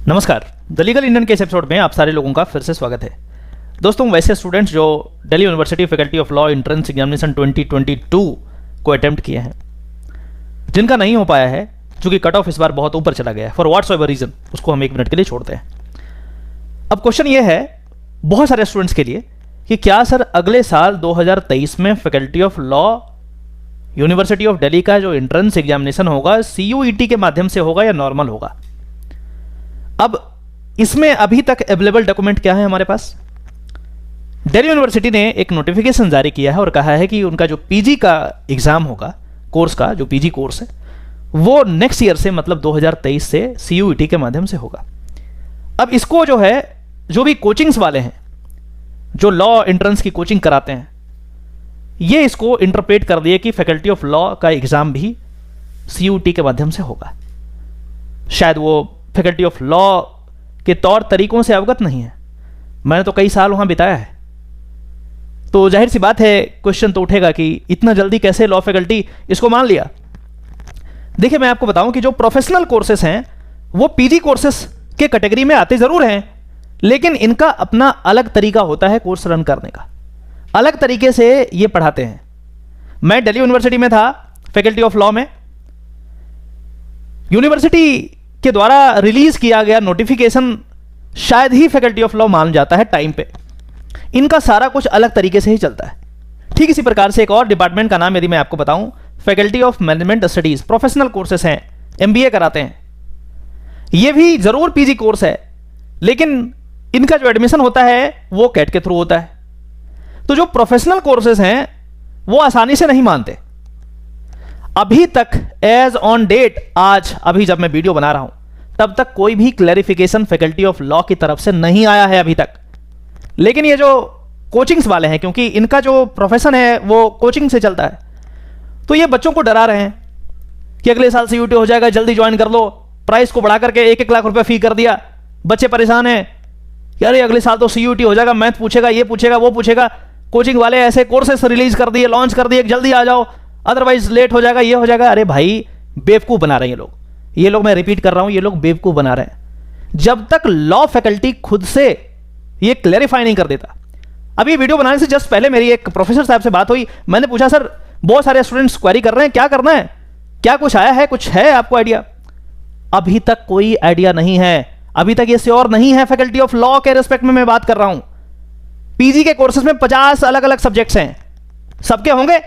नमस्कार, the legal Indian के इस एपिसोड में आप सारे लोगों का फिर से स्वागत है। दोस्तों, वैसे स्टूडेंट्स जो Delhi university faculty of law entrance examination 2022 को अटेम्प्ट किए हैं, जिनका नहीं हो पाया है क्योंकि कट ऑफ इस बार बहुत ऊपर चला गया है फॉर व्हाट्स एवर रीजन, उसको हम 1 मिनट के लिए छोड़ते हैं। अब क्वेश्चन ये है बहुत सारे स्टूडेंट्स के लिए कि क्या सर अगले साल 2023 में faculty of law university of Delhi का जो एंट्रेंस एग्जामिनेशन होगा CUET के माध्यम से होगा या नॉर्मल होगा। अब इसमें अभी तक अवेलेबल डॉक्यूमेंट क्या है हमारे पास? दिल्ली यूनिवर्सिटी ने एक नोटिफिकेशन जारी किया है और कहा है कि उनका जो पीजी का एग्जाम होगा, कोर्स का जो पीजी कोर्स है, वो नेक्स्ट ईयर से मतलब 2023 से CUET के माध्यम से होगा। अब इसको जो है, जो भी कोचिंग्स वाले हैं जो लॉ एंट्रेंस की कोचिंग कराते हैं, ये इसको इंटरप्रेट कर दिए कि फैकल्टी ऑफ लॉ का एग्जाम भी CUET के माध्यम से होगा। शायद वो फैकल्टी ऑफ लॉ के तौर तरीकों से अवगत नहीं है। मैंने तो कई साल वहां बिताया है, तो जाहिर सी बात है क्वेश्चन तो उठेगा कि इतना जल्दी कैसे लॉ फैकल्टी इसको मान लिया। देखिए, मैं आपको बताऊं कि जो प्रोफेशनल कोर्सेस हैं वो पीजी कोर्सेस के कैटेगरी में आते जरूर हैं, लेकिन इनका अपना अलग तरीका होता है कोर्स रन करने का, अलग तरीके से ये पढ़ाते हैं। मैं दिल्ली यूनिवर्सिटी में था फैकल्टी ऑफ लॉ में। यूनिवर्सिटी के द्वारा रिलीज किया गया नोटिफिकेशन शायद ही फैकल्टी ऑफ लॉ मान जाता है टाइम पे। इनका सारा कुछ अलग तरीके से ही चलता है। ठीक इसी प्रकार से एक और डिपार्टमेंट का नाम यदि मैं आपको बताऊं, faculty of management studies, professional courses हैं, MBA कराते हैं। ये भी जरूर पीजी कोर्स है, लेकिन इनका जो एडमिशन होता है वो कैट के थ्रू होता है। तो जो प्रोफेशनल कोर्सेस हैं वो आसानी से नहीं मानते। अभी तक एज ऑन डेट, आज अभी जब मैं वीडियो बना रहा हूं, तब तक कोई भी क्लैरिफिकेशन फैकल्टी ऑफ लॉ की तरफ से नहीं आया है अभी तक। लेकिन ये जो कोचिंग्स वाले हैं, क्योंकि इनका जो प्रोफेशन है वो कोचिंग से चलता है, तो ये बच्चों को डरा रहे हैं कि अगले साल CUET हो जाएगा, जल्दी ज्वाइन कर लो। प्राइस को बढ़ा करके 1-1 लाख रुपए फी कर दिया। बच्चे परेशान हैं, यार अगले साल तो CUET हो जाएगा, मैथ पूछेगा, ये पूछेगा, वो पूछेगा। कोचिंग वाले ऐसे कोर्सेस रिलीज कर दिए, लॉन्च कर दिए, जल्दी आ जाओ, अदरवाइज लेट हो जाएगा, ये हो जाएगा। अरे भाई, बेवकूफ बना रहे हैं ये लोग, मैं रिपीट कर रहा हूं, ये लोग बेवकूफ बना रहे हैं। जब तक लॉ फैकल्टी खुद से ये क्लैरिफाई नहीं कर देता। अभी वीडियो बनाने से जस्ट पहले मेरी एक प्रोफेसर साहब से बात हुई। मैंने पूछा, सर बहुत सारे स्टूडेंट्स क्वेरी कर रहे हैं, क्या करना है, क्या कुछ आया है, कुछ है आपको आइडिया? अभी तक कोई आइडिया नहीं है। अभी तक ये श्योर नहीं है फैकल्टी ऑफ लॉ के रेस्पेक्ट में मैं बात कर रहा हूं। पीजी के कोर्सेज में 50 अलग अलग सब्जेक्ट्स हैं, सबके होंगे।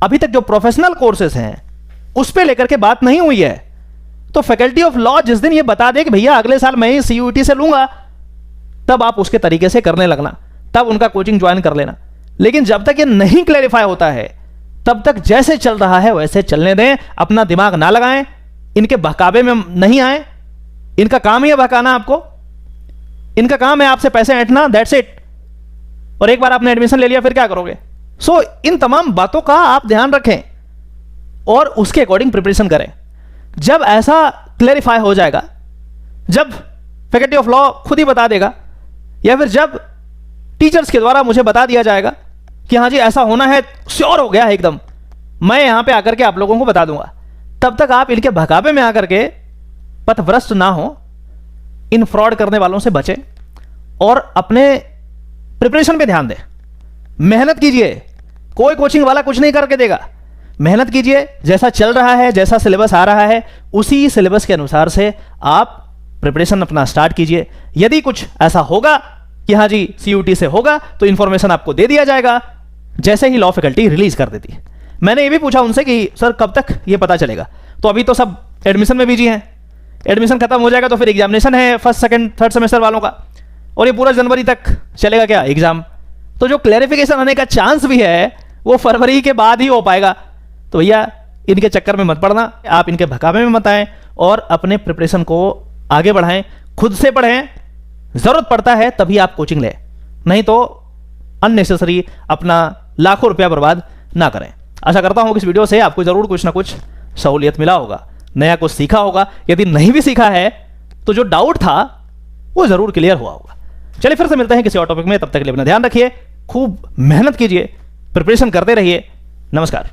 अभी तक जो प्रोफेशनल कोर्सेज हैं उस पे लेकर के बात नहीं हुई है। तो फैकल्टी ऑफ लॉ जिस दिन ये बता दे कि भैया अगले साल मैं ही CUET से लूंगा, तब आप उसके तरीके से करने लगना, तब उनका कोचिंग ज्वाइन कर लेना। लेकिन जब तक ये नहीं क्लैरिफाई होता है, तब तक जैसे चल रहा है वैसे चलने दें। अपना दिमाग ना लगाएं, इनके बहकावे में नहीं आए। इनका काम ही है बहकाना आपको, इनका काम है आपसे पैसे ऐंठना, दैट्स इट। और एक बार आपने एडमिशन ले लिया, फिर क्या करोगे? सो इन तमाम बातों का आप ध्यान रखें और उसके अकॉर्डिंग प्रिपरेशन करें। जब ऐसा क्लैरिफाई हो जाएगा, जब फैकल्टी ऑफ लॉ खुद ही बता देगा, या फिर जब टीचर्स के द्वारा मुझे बता दिया जाएगा कि हाँ जी ऐसा होना है, श्योर हो गया है एकदम, मैं यहां पे आकर के आप लोगों को बता दूंगा, तब तक आप इनके बहकावे में आकर के पथभ्रष्ट ना हो। इन फ्रॉड करने वालों से बचें और अपने प्रिपरेशन पे ध्यान दें। मेहनत कीजिए, कोई कोचिंग वाला कुछ नहीं करके देगा। मेहनत कीजिए, जैसा चल रहा है, जैसा सिलेबस आ रहा है, उसी सिलेबस के अनुसार से आप प्रिपरेशन अपना स्टार्ट कीजिए। यदि कुछ ऐसा होगा कि हाँ जी CUET से होगा, तो इंफॉर्मेशन आपको दे दिया जाएगा जैसे ही लॉ फैकल्टी रिलीज कर देती है। मैंने ये भी पूछा उनसे कि सर कब तक ये पता चलेगा? तो अभी तो सब एडमिशन में बिजी हैं, एडमिशन खत्म हो जाएगा तो फिर एग्जामिनेशन है 1st, 2nd, 3rd सेमेस्टर वालों का, और ये पूरा जनवरी तक चलेगा क्या एग्जाम? तो जो क्लैरिफिकेशन होने का चांस भी है वो फरवरी के बाद ही हो पाएगा। तो भैया इनके चक्कर में मत पड़ना, आप इनके भकावे में मत आएं और अपने प्रिपरेशन को आगे बढ़ाएं, खुद से पढ़ें। जरूरत पड़ता है तभी आप कोचिंग लें, नहीं तो अननेसेसरी अपना लाखों रुपया बर्बाद ना करें। आशा करता हूं कि इस वीडियो से आपको जरूर कुछ ना कुछ सहूलियत मिला होगा, नया कुछ सीखा होगा। यदि नहीं भी सीखा है तो जो डाउट था वो जरूर क्लियर हुआ होगा। चलिए फिर से मिलते हैं किसी और टॉपिक में, तब तक के लिए अपना ध्यान रखिए, खूब मेहनत कीजिए, प्रिपरेशन करते रहिए। नमस्कार।